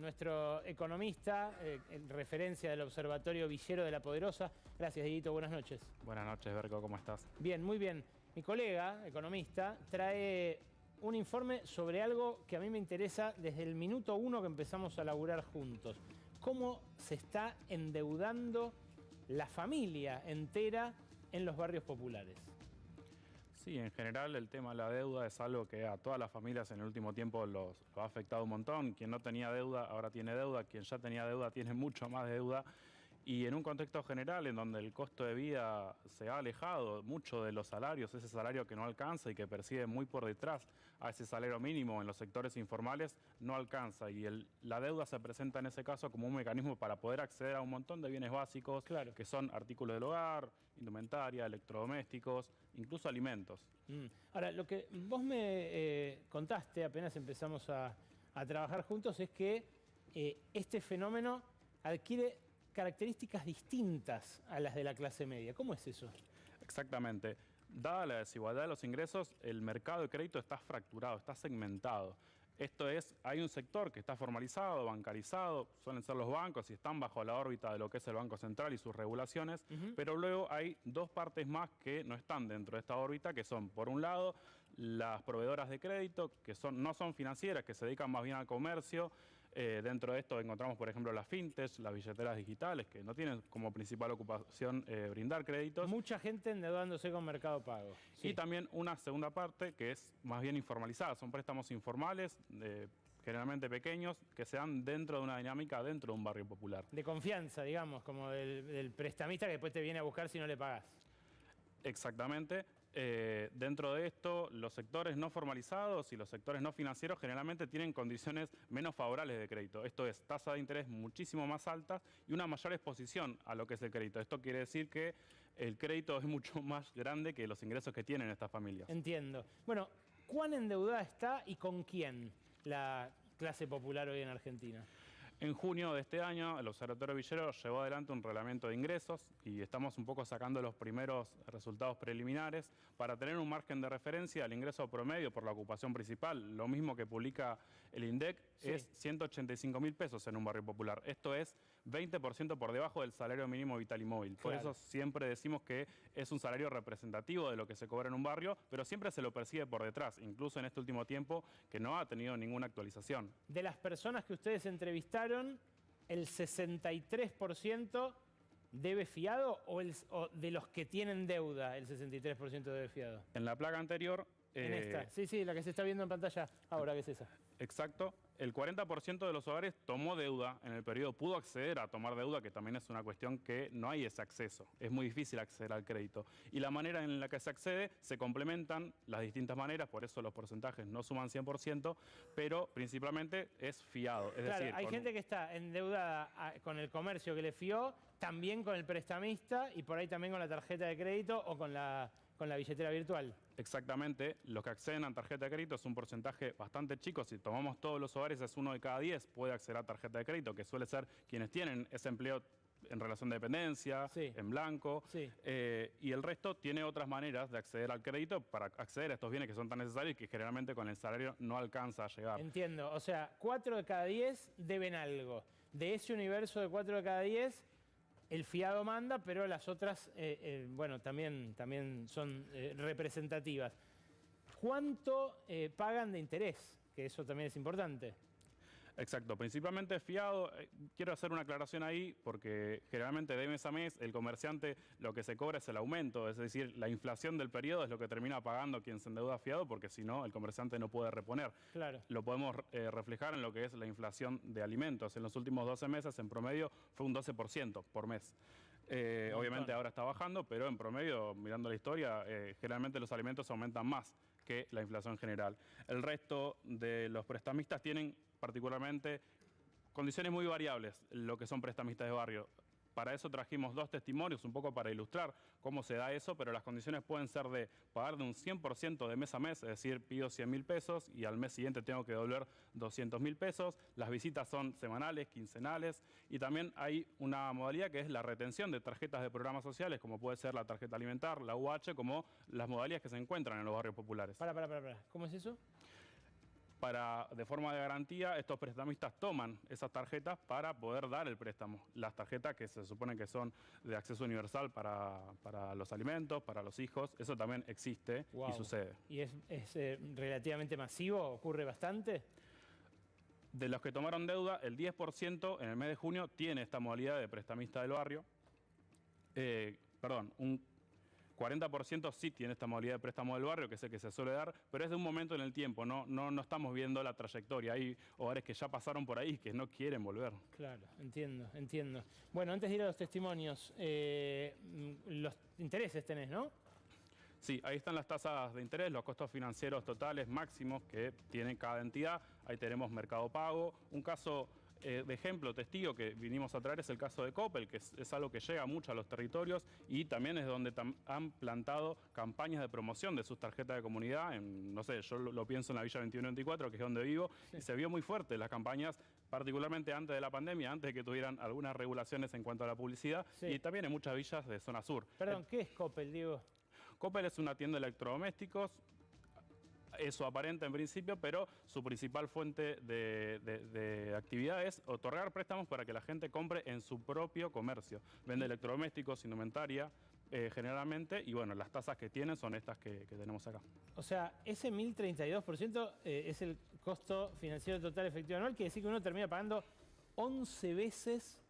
nuestro economista, en referencia del Observatorio Villero de La Poderosa. Gracias, Dieguito, buenas noches. Buenas noches, Berco, ¿cómo estás? Bien, muy bien. Mi colega, economista, trae un informe sobre algo que a mí me interesa desde el minuto 1 que empezamos a laburar juntos. Cómo se está endeudando la familia entera en los barrios populares. Sí, en general el tema de la deuda es algo que a todas las familias en el último tiempo lo ha afectado un montón. Quien no tenía deuda ahora tiene deuda, quien ya tenía deuda tiene mucho más deuda. Y en un contexto general en donde el costo de vida se ha alejado mucho de los salarios, ese salario que no alcanza y que percibe muy por detrás a ese salario mínimo en los sectores informales, no alcanza. Y la deuda se presenta en ese caso como un mecanismo para poder acceder a un montón de bienes básicos, claro, que son artículos del hogar, indumentaria, electrodomésticos, incluso alimentos. Ahora, lo que vos me contaste apenas empezamos a trabajar juntos es que este fenómeno adquiere características distintas a las de la clase media. ¿Cómo es eso? Exactamente. Dada la desigualdad de los ingresos, el mercado de crédito está fracturado, está segmentado. Esto es, hay un sector que está formalizado, bancarizado, suelen ser los bancos y están bajo la órbita de lo que es el Banco Central y sus regulaciones, pero luego hay dos partes más que no están dentro de esta órbita, que son, por un lado, las proveedoras de crédito, que no son financieras, que se dedican más bien al comercio. Dentro de esto encontramos, por ejemplo, las fintechs, las billeteras digitales, que no tienen como principal ocupación brindar créditos. Mucha gente endeudándose con Mercado Pago. Sí. Y también una segunda parte que es más bien informalizada. Son préstamos informales, generalmente pequeños, que se dan dentro de una dinámica, dentro de un barrio popular. De confianza, digamos, como del prestamista que después te viene a buscar si no le pagás. Exactamente. Dentro de esto, los sectores no formalizados y los sectores no financieros generalmente tienen condiciones menos favorables de crédito. Esto es, tasa de interés muchísimo más altas y una mayor exposición a lo que es el crédito. Esto quiere decir que el crédito es mucho más grande que los ingresos que tienen estas familias. Entiendo. Bueno, ¿cuán endeudada está y con quién la clase popular hoy en Argentina? En junio de este año, el Observatorio Villero llevó adelante un reglamento de ingresos y estamos un poco sacando los primeros resultados preliminares para tener un margen de referencia al ingreso promedio por la ocupación principal. Lo mismo que publica el INDEC, sí, es 185.000 pesos en un barrio popular. Esto es 20% por debajo del salario mínimo vital y móvil. Por eso siempre decimos que es un salario representativo de lo que se cobra en un barrio, pero siempre se lo percibe por detrás, incluso en este último tiempo que no ha tenido ninguna actualización. De las personas que ustedes entrevistaron, ¿el 63% debe fiado o de los que tienen deuda el 63% debe fiado? En la placa anterior... En esta, sí, la que se está viendo en pantalla ahora, que es esa. Exacto. El 40% de los hogares tomó deuda en el periodo, pudo acceder a tomar deuda, que también es una cuestión que no hay ese acceso. Es muy difícil acceder al crédito. Y la manera en la que se accede, se complementan las distintas maneras, por eso los porcentajes no suman 100%, pero principalmente es fiado. Es claro, decir, hay gente que está endeudada con el comercio que le fió, también con el prestamista y por ahí también con la tarjeta de crédito o con la billetera virtual. Exactamente. Los que acceden a tarjeta de crédito es un porcentaje bastante chico. Si tomamos todos los hogares, es 1 de cada 10 puede acceder a tarjeta de crédito, que suele ser quienes tienen ese empleo en relación de dependencia, sí, en blanco, sí, y el resto tiene otras maneras de acceder al crédito para acceder a estos bienes que son tan necesarios y que generalmente con el salario no alcanza a llegar. Entiendo. O sea, 4 de cada 10 deben algo. De ese universo de 4 de cada 10... el fiado manda, pero las otras, bueno, también son representativas. ¿Cuánto pagan de interés? Que eso también es importante. Exacto, principalmente fiado. Quiero hacer una aclaración ahí porque generalmente de mes a mes el comerciante lo que se cobra es el aumento, es decir, la inflación del periodo es lo que termina pagando quien se endeuda fiado porque si no el comerciante no puede reponer. Claro. Lo podemos reflejar en lo que es la inflación de alimentos. En los últimos 12 meses en promedio fue un 12% por mes. Obviamente ahora está bajando, pero en promedio, mirando la historia, generalmente los alimentos aumentan más que la inflación general. El resto de los prestamistas tienen particularmente condiciones muy variables, lo que son prestamistas de barrio. Para eso trajimos dos testimonios, un poco para ilustrar cómo se da eso, pero las condiciones pueden ser de pagar de un 100% de mes a mes, es decir, pido 100.000 pesos y al mes siguiente tengo que devolver 200.000 pesos. Las visitas son semanales, quincenales y también hay una modalidad que es la retención de tarjetas de programas sociales, como puede ser la tarjeta alimentar, la UH, como las modalidades que se encuentran en los barrios populares. Para. ¿Cómo es eso? De forma de garantía, estos prestamistas toman esas tarjetas para poder dar el préstamo. Las tarjetas que se supone que son de acceso universal para los alimentos, para los hijos, eso también existe y sucede. ¿Y es relativamente masivo? ¿Ocurre bastante? De los que tomaron deuda, el 10% en el mes de junio tiene esta modalidad de prestamista del barrio. Un 40% sí tiene esta modalidad de préstamo del barrio, que es el que se suele dar, pero es de un momento en el tiempo, no estamos viendo la trayectoria. Hay hogares que ya pasaron por ahí que no quieren volver. Claro, entiendo. Bueno, antes de ir a los testimonios, los intereses tenés, ¿no? Sí, ahí están las tasas de interés, los costos financieros totales máximos que tiene cada entidad. Ahí tenemos Mercado Pago. Un caso de ejemplo, testigo que vinimos a traer es el caso de Coppel, que es algo que llega mucho a los territorios y también es donde han plantado campañas de promoción de sus tarjetas de comunidad. No sé, yo lo pienso en la Villa 2124, que es donde vivo, sí. Y se vio muy fuerte las campañas, particularmente antes de la pandemia, antes de que tuvieran algunas regulaciones en cuanto a la publicidad, sí. Y también en muchas villas de zona sur. Perdón, ¿qué es Coppel, Diego? Coppel es una tienda de electrodomésticos. Eso aparenta en principio, pero su principal fuente de actividad es otorgar préstamos para que la gente compre en su propio comercio. Vende electrodomésticos, indumentaria, generalmente, y bueno, las tasas que tienen son estas que tenemos acá. O sea, ese 1.032% es el costo financiero total efectivo anual, quiere decir que uno termina pagando 11 veces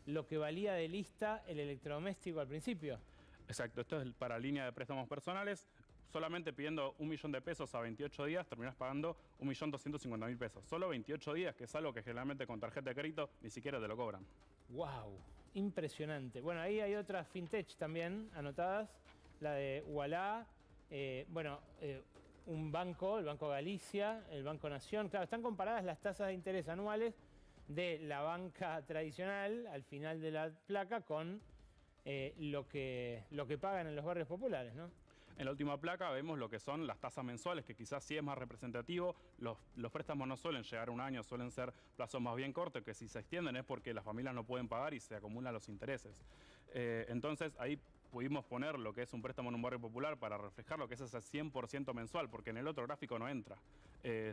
lo que valía de lista el electrodoméstico al principio. Exacto, esto es para línea de préstamos personales. Solamente pidiendo 1 millón de pesos a 28 días, terminás pagando 1.250.000 pesos. Solo 28 días, que es algo que generalmente con tarjeta de crédito ni siquiera te lo cobran. ¡Wow! Impresionante. Bueno, ahí hay otras fintech también anotadas. La de Ualá, un banco, el Banco Galicia, el Banco Nación. Claro, están comparadas las tasas de interés anuales de la banca tradicional al final de la placa con lo que pagan en los barrios populares, ¿no? En la última placa vemos lo que son las tasas mensuales, que quizás sí es más representativo. Los préstamos no suelen llegar a un año, suelen ser plazos más bien cortos, que si se extienden es porque las familias no pueden pagar y se acumulan los intereses. Entonces ahí pudimos poner lo que es un préstamo en un barrio popular para reflejar lo que es ese 100% mensual, porque en el otro gráfico no entra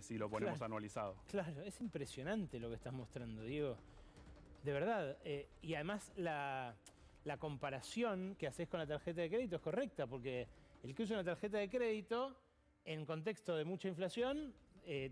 si lo ponemos anualizado. Claro, es impresionante lo que estás mostrando, Diego. De verdad. Y además la comparación que haces con la tarjeta de crédito es correcta, porque el que usa una tarjeta de crédito, en contexto de mucha inflación,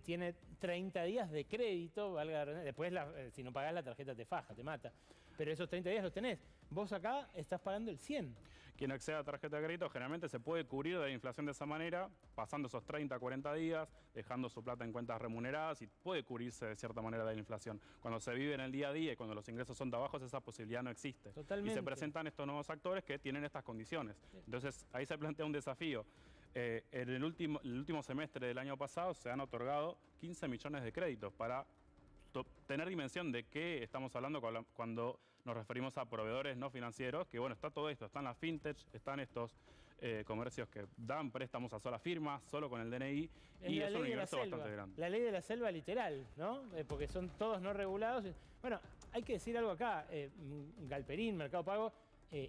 tiene 30 días de crédito, después si no pagás la tarjeta te faja, te mata. Pero esos 30 días los tenés. Vos acá estás pagando el 100. Quien accede a tarjeta de crédito generalmente se puede cubrir de la inflación de esa manera, pasando esos 30, 40 días, dejando su plata en cuentas remuneradas y puede cubrirse de cierta manera de la inflación. Cuando se vive en el día a día y cuando los ingresos son tan bajos, esa posibilidad no existe. Totalmente. Y se presentan estos nuevos actores que tienen estas condiciones. Entonces ahí se plantea un desafío. En el último semestre del año pasado se han otorgado 15 millones de créditos para tener dimensión de qué estamos hablando cuando nos referimos a proveedores no financieros, que bueno, está todo esto, están las fintech, están estos comercios que dan préstamos a sola firma, solo con el DNI, y es un universo bastante grande. La ley de la selva literal, ¿no? Porque son todos no regulados. Bueno, hay que decir algo acá, Galperín, Mercado Pago,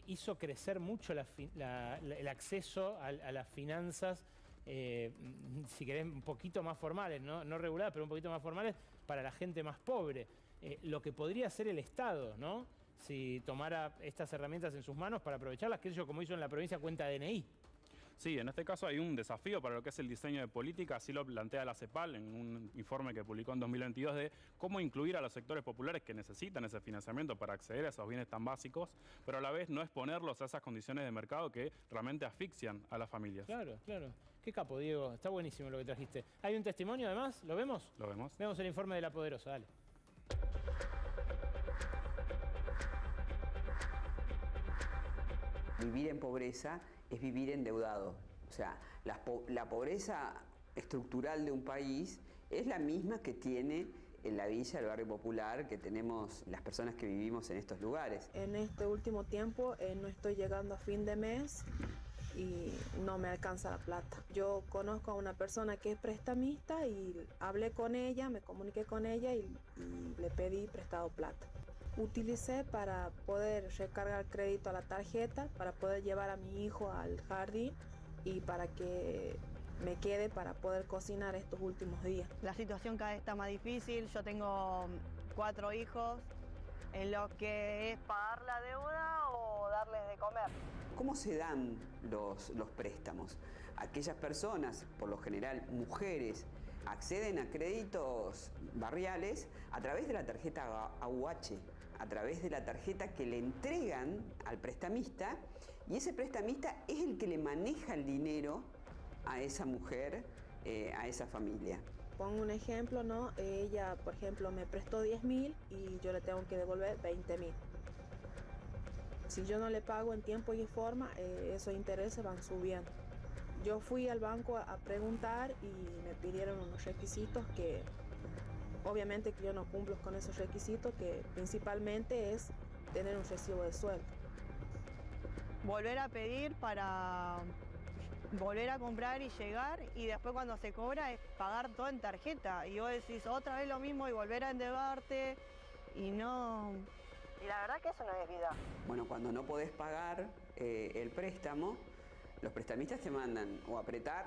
hizo crecer mucho el acceso a las finanzas, si querés, un poquito más formales, no reguladas, pero un poquito más formales para la gente más pobre. Lo que podría hacer el Estado, ¿no? Si tomara estas herramientas en sus manos para aprovecharlas, que ello, como hizo en la provincia, cuenta DNI. Sí, en este caso hay un desafío para lo que es el diseño de política, así lo plantea la CEPAL en un informe que publicó en 2022 de cómo incluir a los sectores populares que necesitan ese financiamiento para acceder a esos bienes tan básicos, pero a la vez no exponerlos a esas condiciones de mercado que realmente asfixian a las familias. Claro. Qué capo, Diego. Está buenísimo lo que trajiste. ¿Hay un testimonio además? ¿Lo vemos? Lo vemos. Vemos el informe de La Poderosa, dale. Vivir en pobreza es vivir endeudado. O sea, la pobreza estructural de un país es la misma que tiene en la villa, el barrio popular, que tenemos las personas que vivimos en estos lugares. En este último tiempo no estoy llegando a fin de mes y no me alcanza la plata. Yo conozco a una persona que es prestamista y hablé con ella, me comuniqué con ella y le pedí prestado plata. Utilicé para poder recargar crédito a la tarjeta, para poder llevar a mi hijo al jardín y para que me quede para poder cocinar estos últimos días. La situación cada vez está más difícil, yo tengo 4 hijos, en lo que es pagar la deuda o darles de comer. ¿Cómo se dan los préstamos? Aquellas personas, por lo general mujeres, acceden a créditos barriales a través de la tarjeta AUH, a través de la tarjeta que le entregan al prestamista, y ese prestamista es el que le maneja el dinero a esa mujer, a esa familia. Pongo un ejemplo, ¿no? Ella, por ejemplo, me prestó 10.000 y yo le tengo que devolver 20.000. Si yo no le pago en tiempo y forma, esos intereses van subiendo. Yo fui al banco a preguntar y me pidieron unos requisitos que obviamente que yo no cumplo con esos requisitos, que principalmente es tener un recibo de sueldo. Volver a pedir para volver a comprar y llegar, y después cuando se cobra es pagar todo en tarjeta. Y vos decís otra vez lo mismo y volver a endeudarte y no... Y la verdad que eso no es vida. Bueno, cuando no podés pagar el préstamo, los prestamistas te mandan o apretar,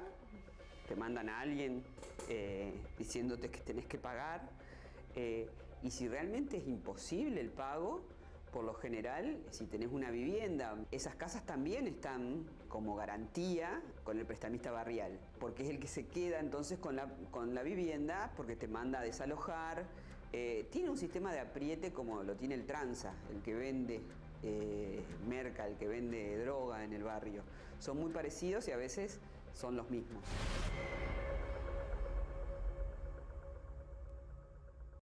te mandan a alguien diciéndote que tenés que pagar, y si realmente es imposible el pago, por lo general, si tenés una vivienda, esas casas también están como garantía con el prestamista barrial, porque es el que se queda entonces con la vivienda, porque te manda a desalojar. Tiene un sistema de apriete como lo tiene el tranza, el que vende merca, el que vende droga en el barrio. Son muy parecidos y a veces son los mismos.